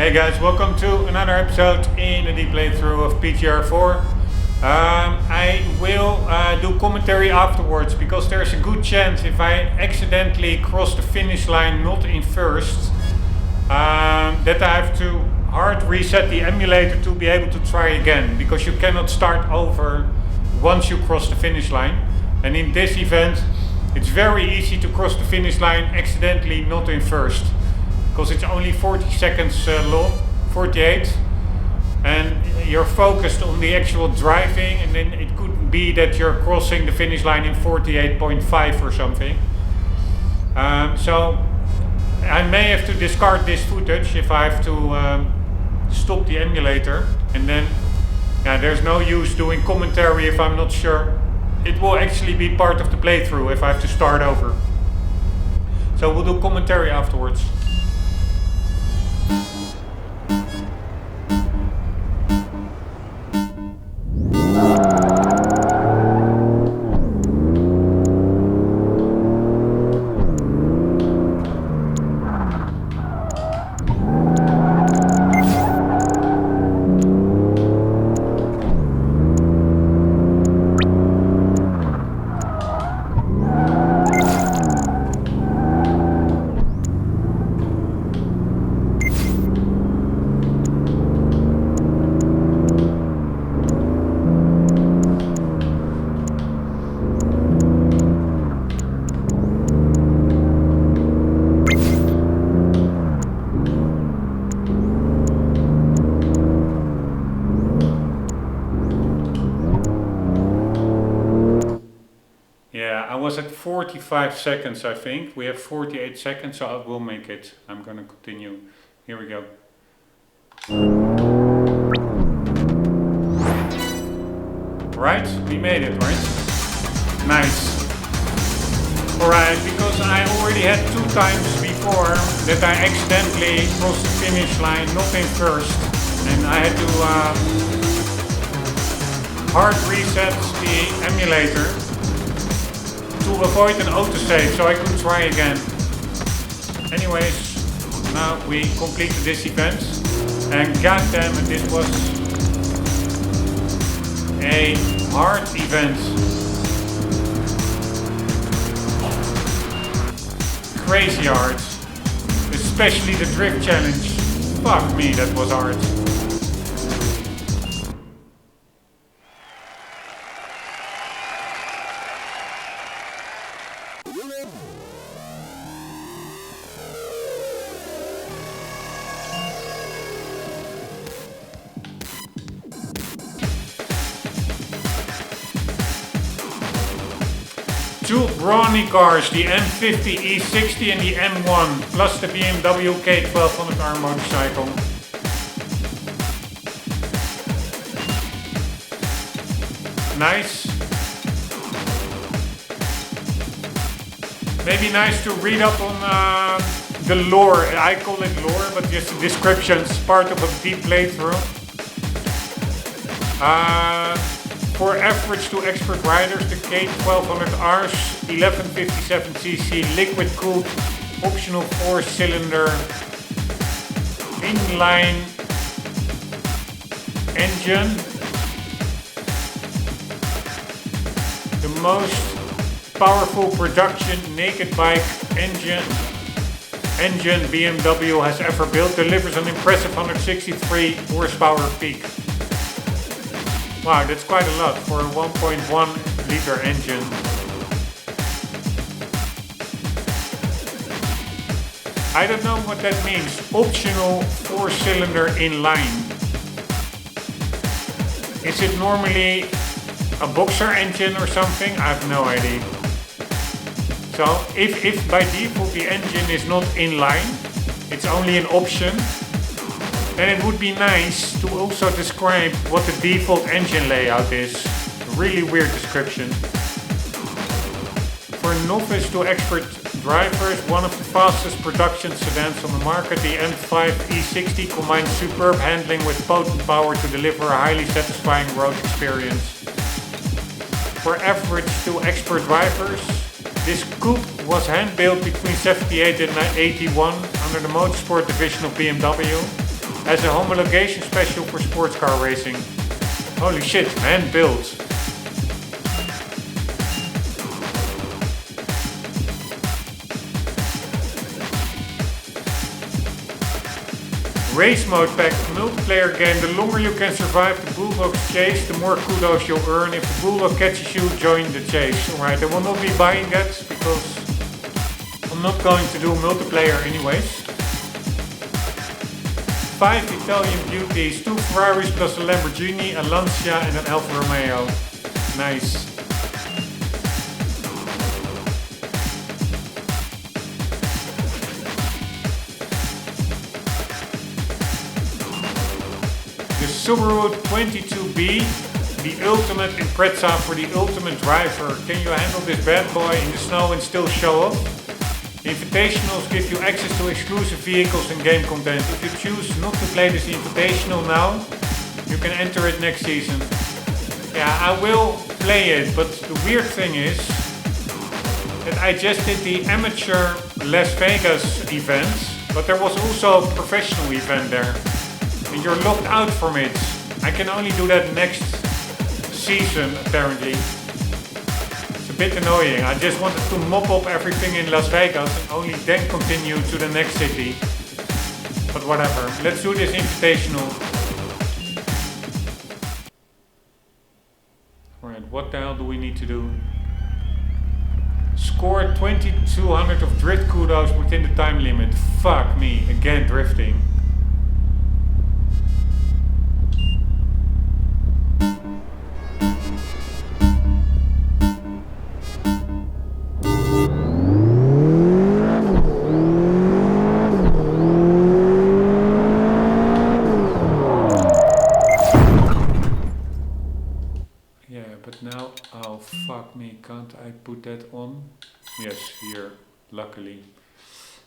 Hey guys, welcome to another episode in the playthrough of PGR4. I will do commentary afterwards because there's a good chance if I accidentally cross the finish line not in first, that I have to hard reset the emulator to be able to try again, because you cannot start over once you cross the finish line. And in this event it's very easy to cross the finish line accidentally not in first, because it's only 40 seconds long, 48, and you're focused on the actual driving, and then it could be that you're crossing the finish line in 48.5 or something. So I may have to discard this footage if I have to stop the emulator, and then there's no use doing commentary if I'm not sure. It will actually be part of the playthrough if I have to start over. So we'll do commentary afterwards. I was at 45 seconds, I think. We have 48 seconds, so I will make it. I'm gonna continue. Here we go. Right? We made it, right? Nice. Alright, because I already had 2 times before that I accidentally crossed the finish line, not in first. And I had to hard reset the emulator to avoid an autosave, so I could try again. Anyways, now we completed this event, and goddamn it, this was a hard event. Crazy hard. Especially the drift challenge. Fuck me, that was hard. Two brawny cars, the M50 E60 and the M1, plus the BMW K1200R motorcycle. Nice. Maybe nice to read up on the lore. I call it lore, but just the descriptions, part of a deep playthrough. For average to expert riders, the K1200R's 1157cc liquid-cooled optional 4-cylinder inline engine, the most powerful production naked bike engine BMW has ever built, delivers an impressive 163 horsepower peak. Wow, that's quite a lot for a 1.1 liter engine. I don't know what that means. Optional 4-cylinder inline. Is it normally a boxer engine or something? I have no idea. So if by default the engine is not inline, it's only an option, then it would be nice to also describe what the default engine layout is. Really weird description. For novice to expert drivers, one of the fastest production sedans on the market, the M5 E60 combines superb handling with potent power to deliver a highly satisfying road experience. For average to expert drivers, this coupe was hand-built between 78 and 81 under the motorsport division of BMW. as a homologation special for sports car racing. Holy shit, hand built. Race mode pack, multiplayer game. The longer you can survive the bulldog's chase, the more kudos you'll earn. If the bulldog catches you, join the chase. Alright, I will not be buying that because I'm not going to do multiplayer anyways. 5 Italian beauties, 2 Ferraris plus a Lamborghini, a Lancia and an Alfa Romeo. Nice. The Subaru 22B, the ultimate Impreza for the ultimate driver. Can you handle this bad boy in the snow and still show off? Invitationals give you access to exclusive vehicles and game content. If you choose not to play this invitational now, you can enter it next season. Yeah, I will play it, but the weird thing is that I just did the amateur Las Vegas event, but there was also a professional event there. And you're locked out from it. I can only do that next season, apparently. It's a bit annoying. I just wanted to mop up everything in Las Vegas and only then continue to the next city. But whatever. Let's do this invitational. Alright, what the hell do we need to do? Score 2200 of drift kudos within the time limit. Fuck me. Again, drifting. Fuck me, can't I put that on? Yes, here, luckily.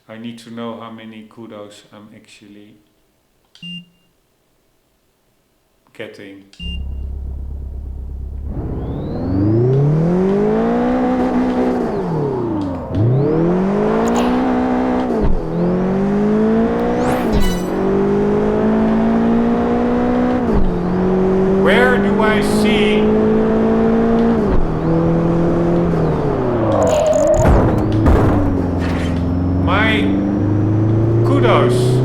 I need to know how many kudos I'm actually getting. Where do I see kudos?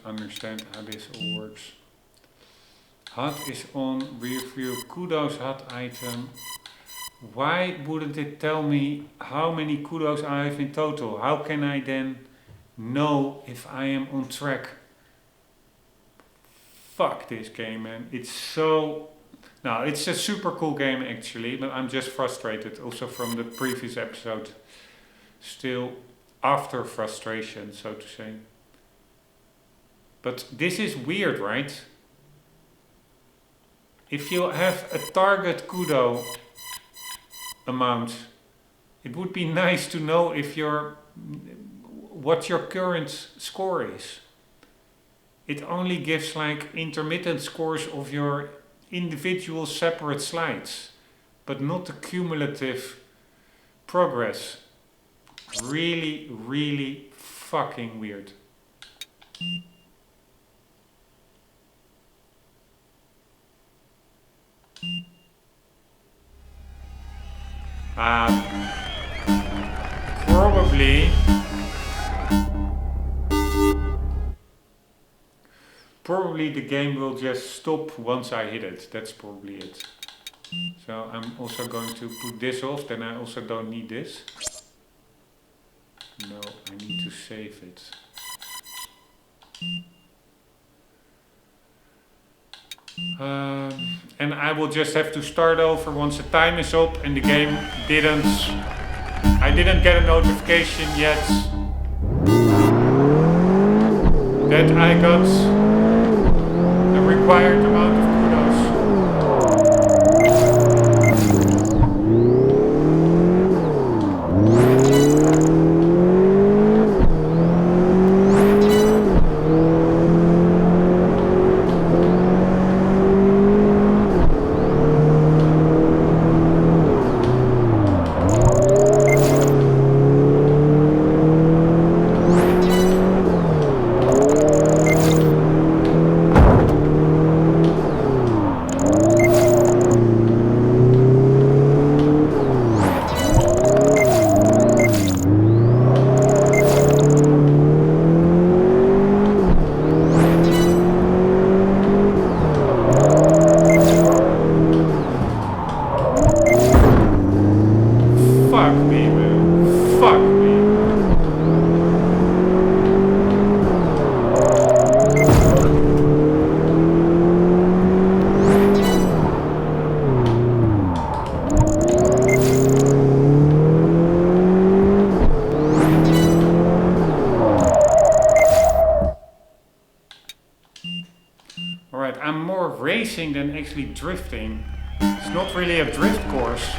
Understand how this all works. HUD is on, rear view, kudos HUD item. Why wouldn't it tell me how many kudos I have in total? How can I then know if I am on track? Fuck this game, man. It's so... No, it's a super cool game actually, but I'm just frustrated also from the previous episode. Still after frustration, so to say. But this is weird, right? If you have a target kudo amount, it would be nice to know if what your current score is. It only gives like intermittent scores of your individual separate slides, but not the cumulative progress. Really, really fucking weird. Probably the game will just stop once I hit it. That's probably it. So I'm also going to put this off, then I also don't need this. No, I need to save it. And I will just have to start over once the time is up and the game I didn't get a notification yet that I got the required amount of kudos. Alright, I'm more racing than actually drifting. It's not really a drift course.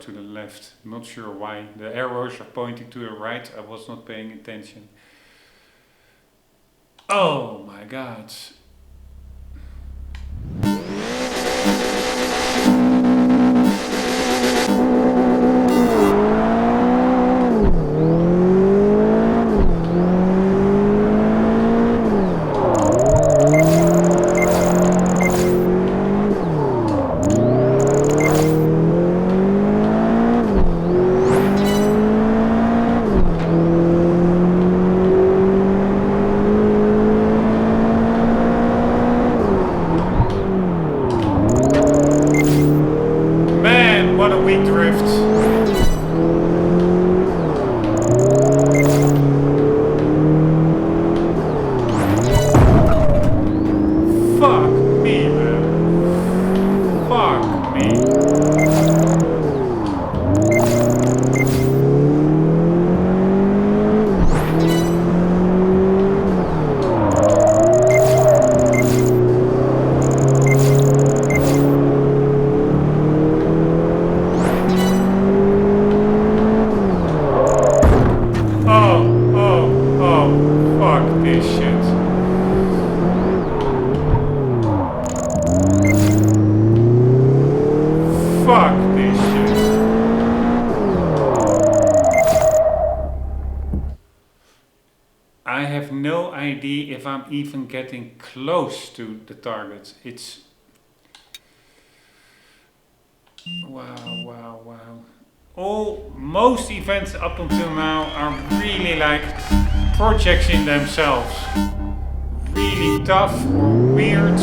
To the left, not sure why. The arrows are pointing to the right. I was not paying attention. Oh my god. If I'm even getting close to the target. It's wow. Most events up until now are really like projects in themselves. Really tough or weird.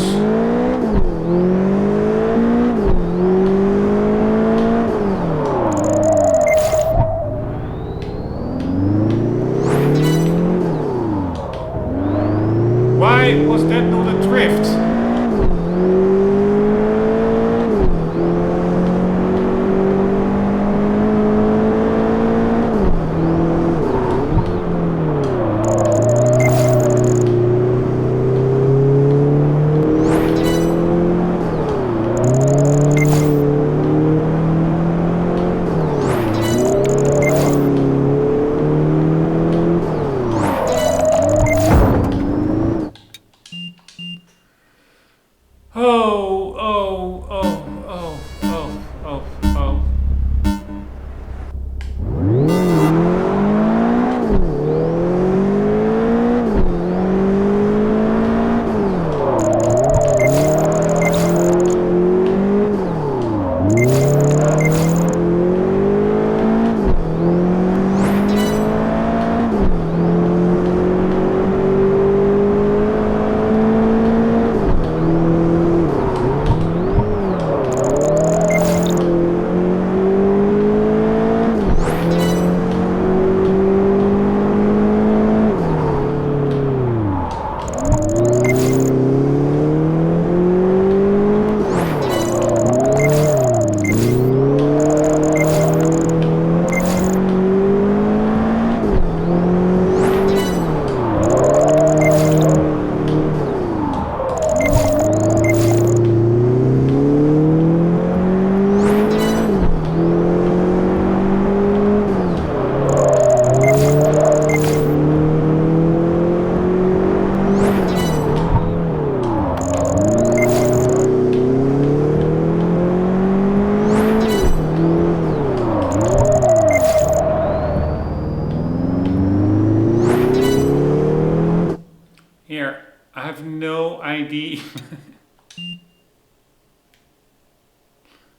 Why was that not a drift? here. I have no idea.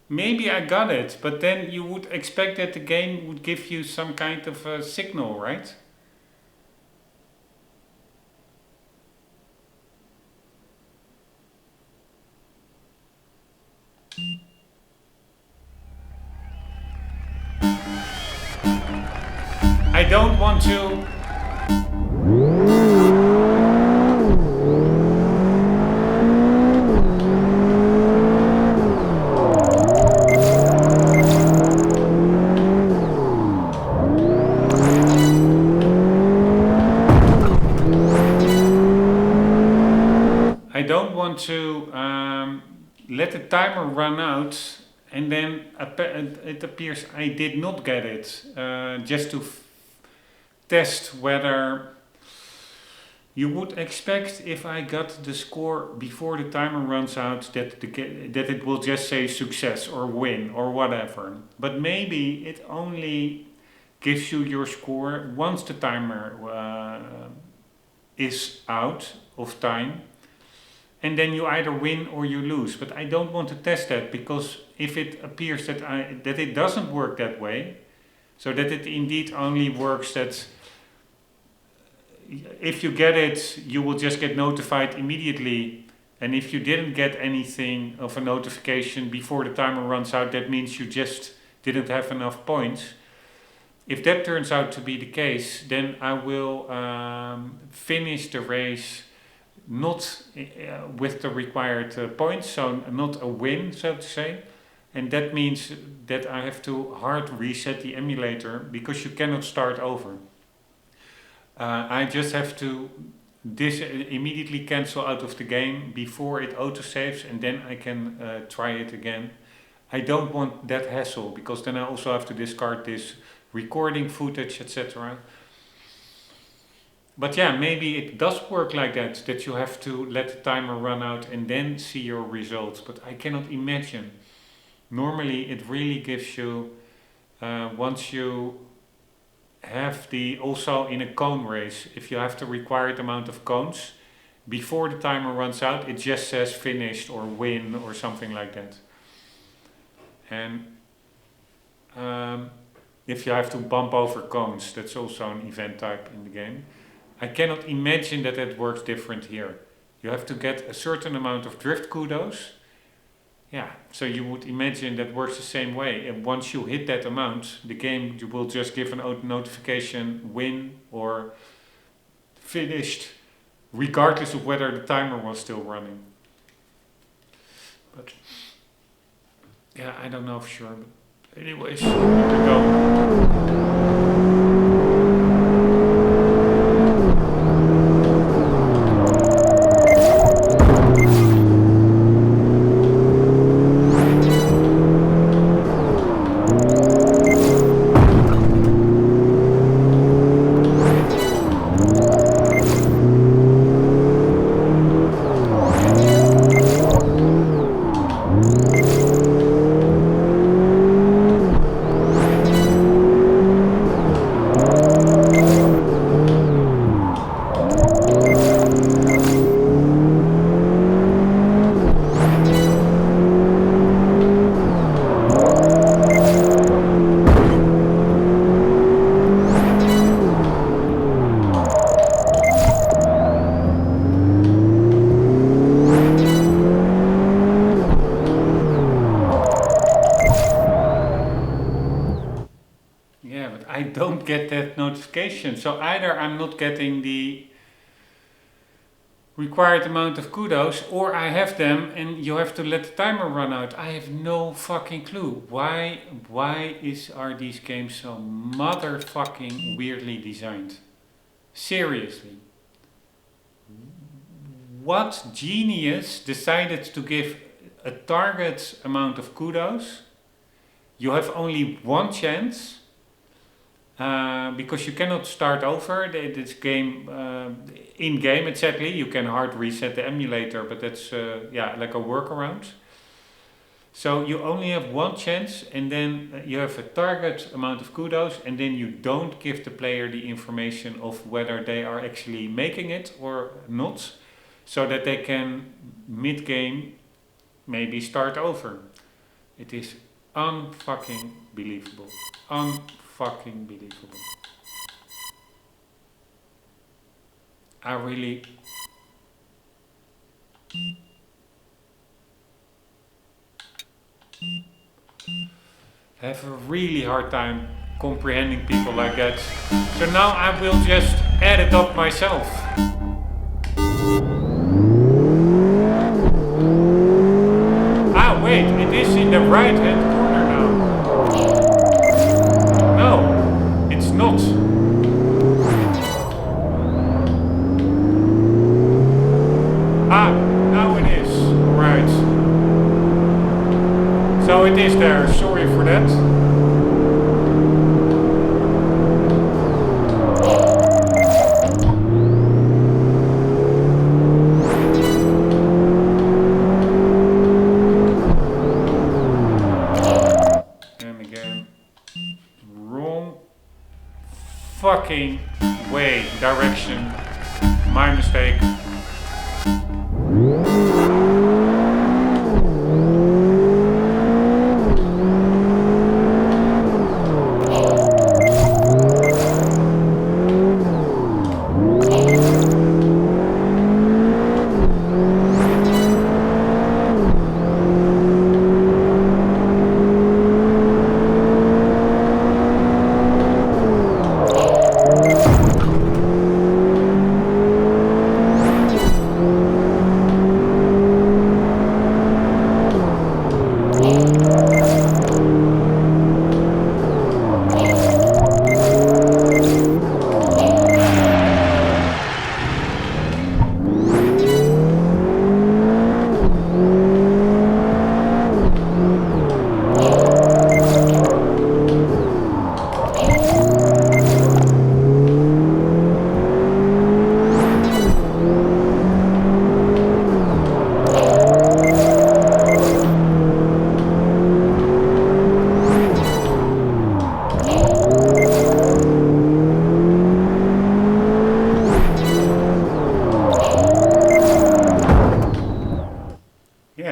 Maybe I got it, but then you would expect that the game would give you some kind of a signal, right? I don't want to. I don't want to let the timer run out and then it appears I did not get it, just to test whether you would expect if I got the score before the timer runs out that it will just say success or win or whatever. But maybe it only gives you your score once the timer is out of time. And then you either win or you lose. But I don't want to test that, because if it appears that it doesn't work that way, so that it indeed only works that if you get it, you will just get notified immediately. And if you didn't get anything of a notification before the timer runs out, that means you just didn't have enough points. If that turns out to be the case, then I will finish the race not with the required points, so not a win, so to say. And that means that I have to hard reset the emulator, because you cannot start over. I just have to immediately cancel out of the game before it autosaves, and then I can try it again. I don't want that hassle, because then I also have to discard this recording footage, etc. But yeah, maybe it does work like that you have to let the timer run out and then see your results. But I cannot imagine. Normally it really gives you, once you have also in a cone race, if you have the required amount of cones, before the timer runs out, it just says finished or win or something like that. And if you have to bump over cones, that's also an event type in the game. I cannot imagine that it works different here. You have to get a certain amount of drift kudos. Yeah, so you would imagine that works the same way. And once you hit that amount, the game will just give a notification, win or finished, regardless of whether the timer was still running. But yeah, I don't know for sure. But anyways, here we go. I don't get that notification. So either I'm not getting the required amount of kudos, or I have them and you have to let the timer run out. I have no fucking clue. Why are these games so motherfucking weirdly designed? Seriously. What genius decided to give a target amount of kudos? You have only one chance. Because you cannot start over this game in game exactly. You can hard reset the emulator, but that's like a workaround. So you only have one chance, and then you have a target amount of kudos, and then you don't give the player the information of whether they are actually making it or not, so that they can mid-game maybe start over. It is unfucking believable. Unfucking believable. I really have a really hard time comprehending people like that. So now I will just add it up myself. Ah, wait, it is in the right hand corner now. No, it's not. Ah, now it is. Right. So it is there. Sorry for that. And again. Wrong fucking way. Direction. My mistake.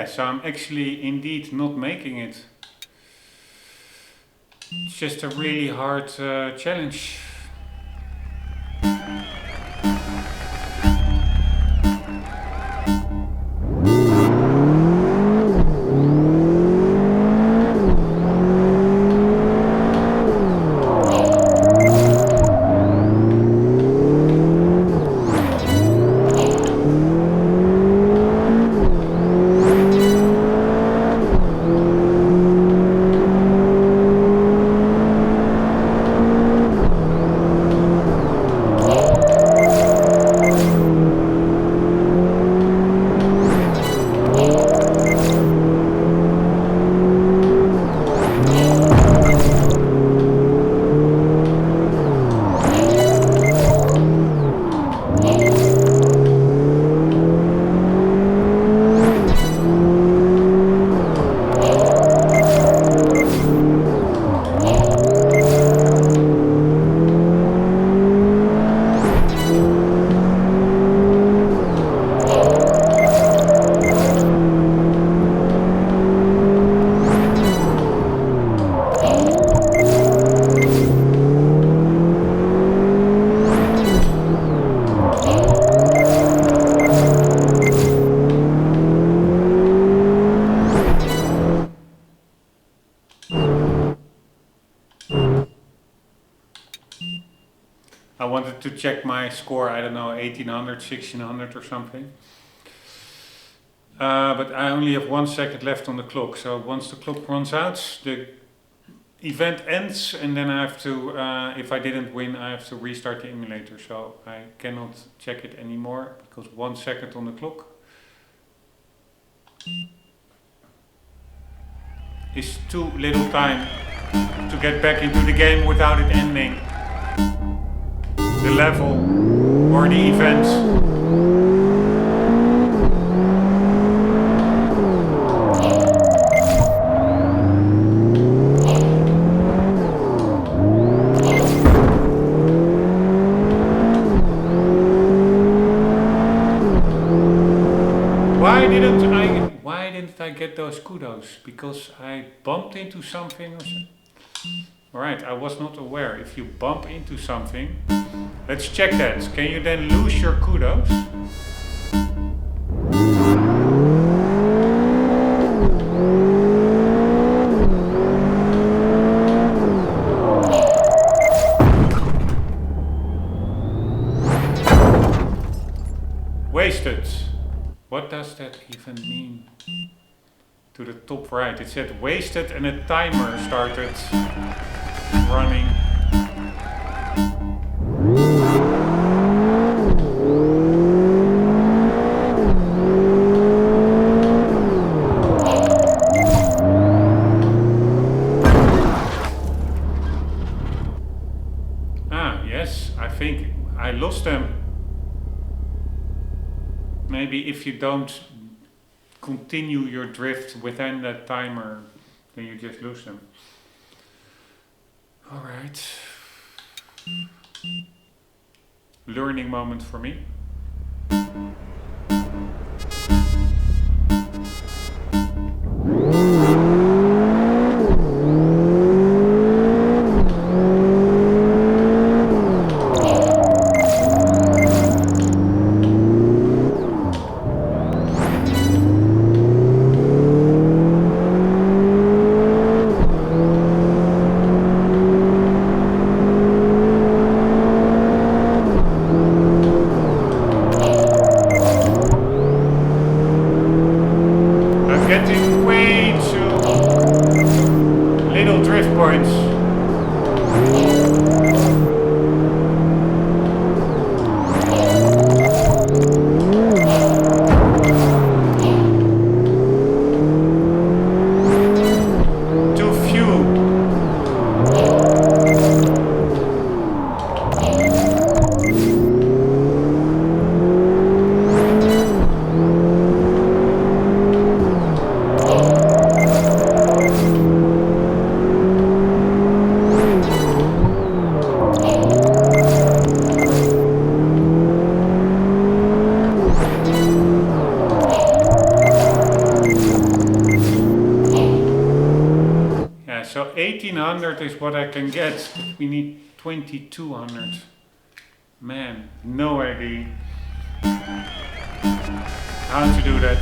So I'm actually indeed not making it. It's just a really hard challenge. I wanted to check my score, I don't know, 1800, 1600 or something. But I only have 1 second left on the clock, so once the clock runs out, the event ends, and then I have to, if I didn't win, I have to restart the emulator, so I cannot check it anymore, because 1 second on the clock is too little time to get back into the game without it ending the level or the event. did I get those kudos? Because I bumped into something or something? Alright, I was not aware. If you bump into something, let's check that. Can you then lose your kudos? Wasted. What does that even mean? To the top right, it said wasted and a timer started running. Ah, yes, I think I lost them. Maybe if you don't continue your drift within that timer, then you just lose them. Alright. Learning moment for me. So 1800 is what I can get. We need 2200. Man, no idea how to do that.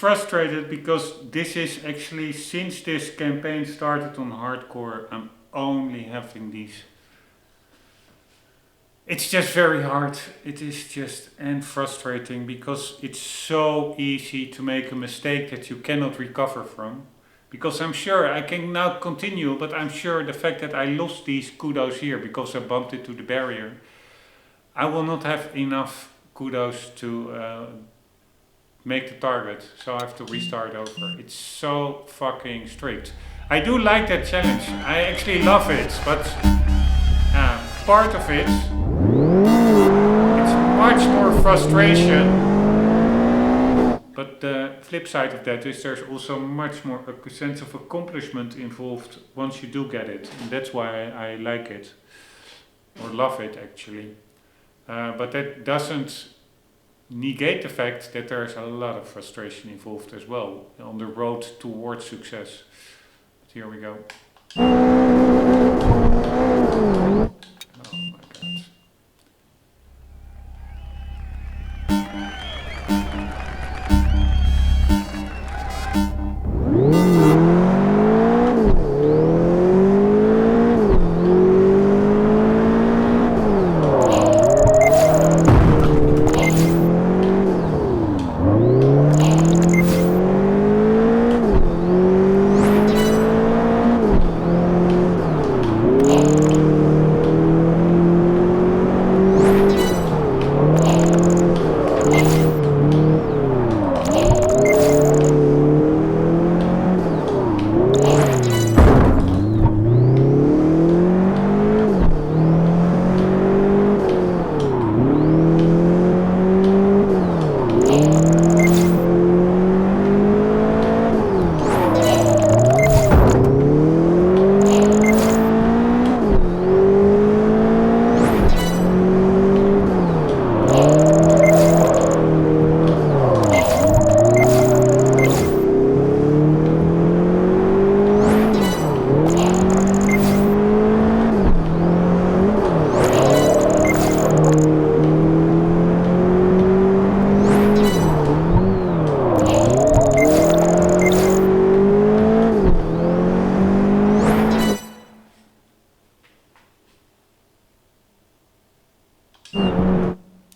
Frustrated because this is actually, since this campaign started on hardcore, I'm only having these. It's just very hard. It is just and frustrating because it's so easy to make a mistake that you cannot recover from. Because I'm sure I can now continue, but I'm sure the fact that I lost these kudos here because I bumped into the barrier, I will not have enough kudos to make the target, so I have to restart over. It's so fucking strict. I do like that challenge. I actually love it, but part of it, it's much more frustration, but the flip side of that is there's also much more a sense of accomplishment involved once you do get it, and that's why I like it, or love it actually. But that doesn't negate the fact that there's a lot of frustration involved as well on the road towards success. But here we go. Oh my god.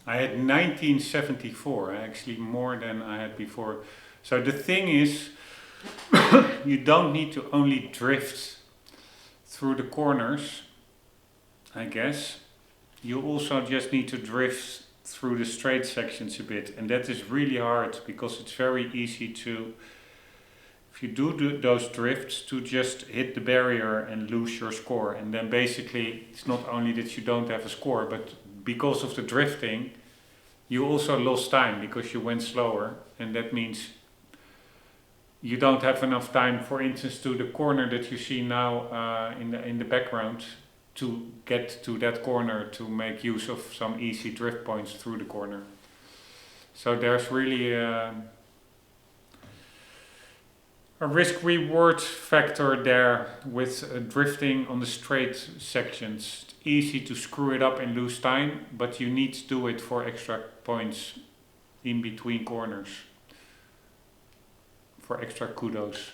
I had 1974, actually more than I had before. So the thing is, you don't need to only drift through the corners, I guess. You also just need to drift through the straight sections a bit, and that is really hard because it's very easy to, if you do those drifts, to just hit the barrier and lose your score. And then basically it's not only that you don't have a score, but because of the drifting you also lost time because you went slower, and that means you don't have enough time, for instance, to the corner that you see now in the background, to get to that corner to make use of some easy drift points through the corner. So there's really a risk-reward factor there with drifting on the straight sections. It's easy to screw it up and lose time, but you need to do it for extra points in between corners, for extra kudos.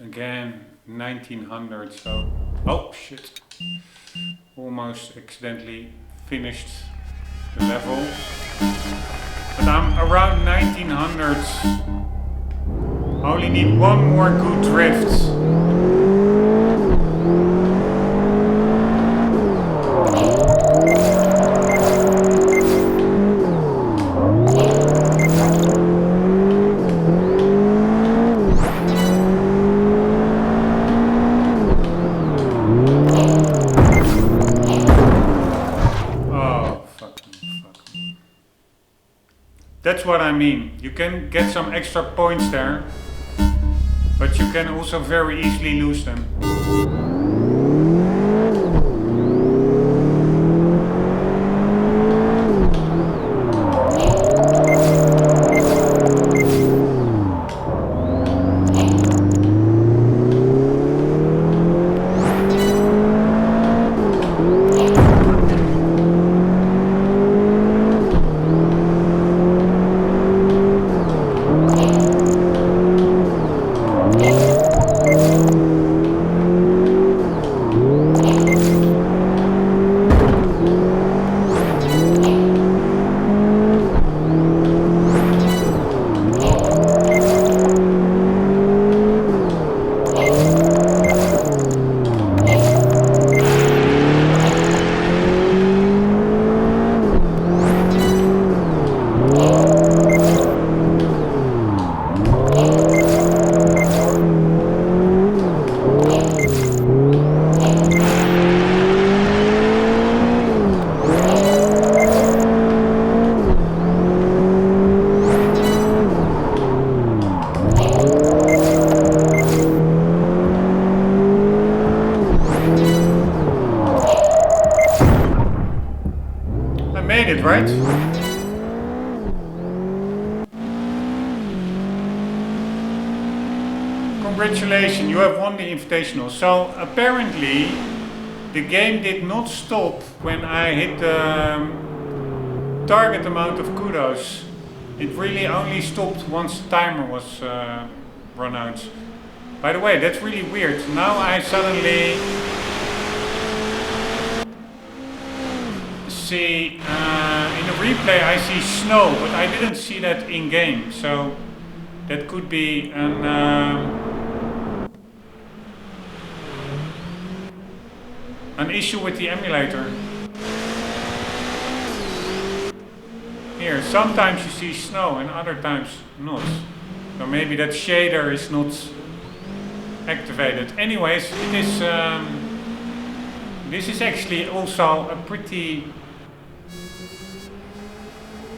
Again, 1900, so, oh shit, almost accidentally finished the level, but I'm around 1900s, only need one more good drift. That's what I mean. You can get some extra points there, but you can also very easily lose them. Right? Congratulations, you have won the invitational. So apparently the game did not stop when I hit the target amount of kudos. It really only stopped once the timer was run out. By the way, that's really weird. Now I suddenly see in the replay I see snow, but I didn't see that in game, so that could be an issue with the emulator. Here, sometimes you see snow and other times not. So maybe that shader is not activated. Anyways, it is this is actually also a pretty...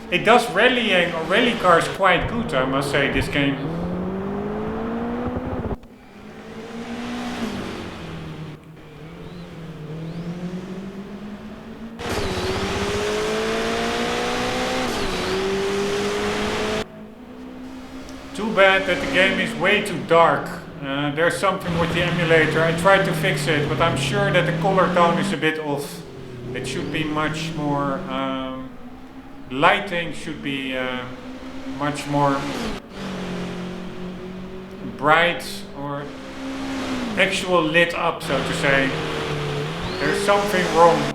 It does rallying or rally cars quite good, I must say, this game. Too bad that the game is way too dark. There's something with the emulator. I tried to fix it, but I'm sure that the color tone is a bit off. It should be much more... lighting should be much more bright or actual lit up, so to say. There's something wrong.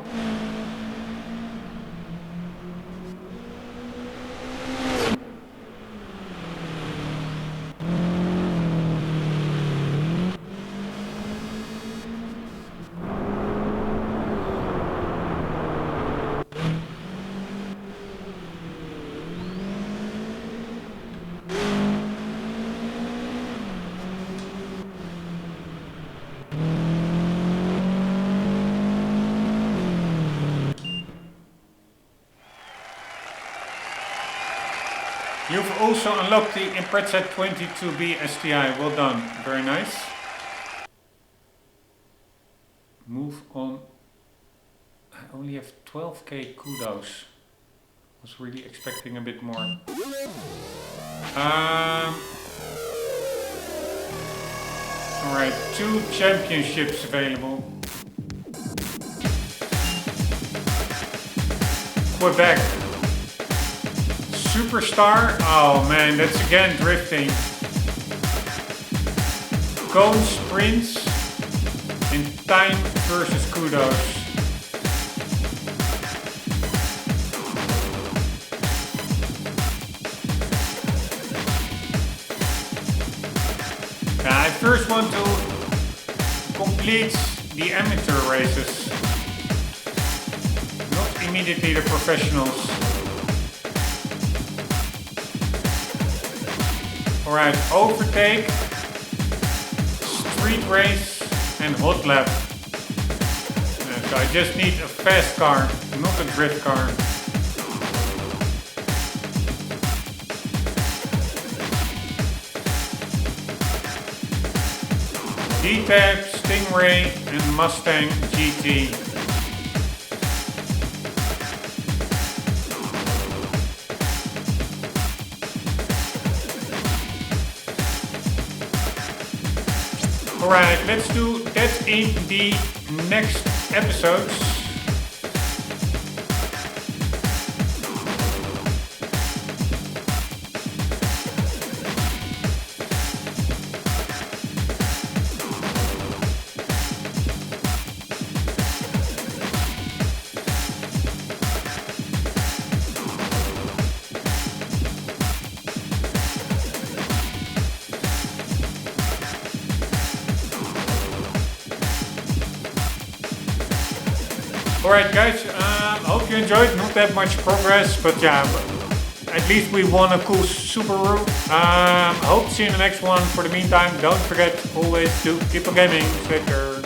You've also unlocked the Impreza 22B STI. Well done. Very nice. Move on. I only have 12k kudos. Was really expecting a bit more. Alright, 2 championships available. Quebec. Superstar, oh man, that's again drifting. Cone sprints in time versus kudos. I first want to complete the amateur races, not immediately the professionals. Alright, overtake, street race and hot lap. So I just need a fast car, not a drift car. D-Tab, Stingray and Mustang GT. Alright, let's do that in the next episodes. Alright guys, hope you enjoyed, not that much progress, but yeah, at least we won a cool Subaru. Hope to see you in the next one. For the meantime, don't forget always to keep on gaming. Take care.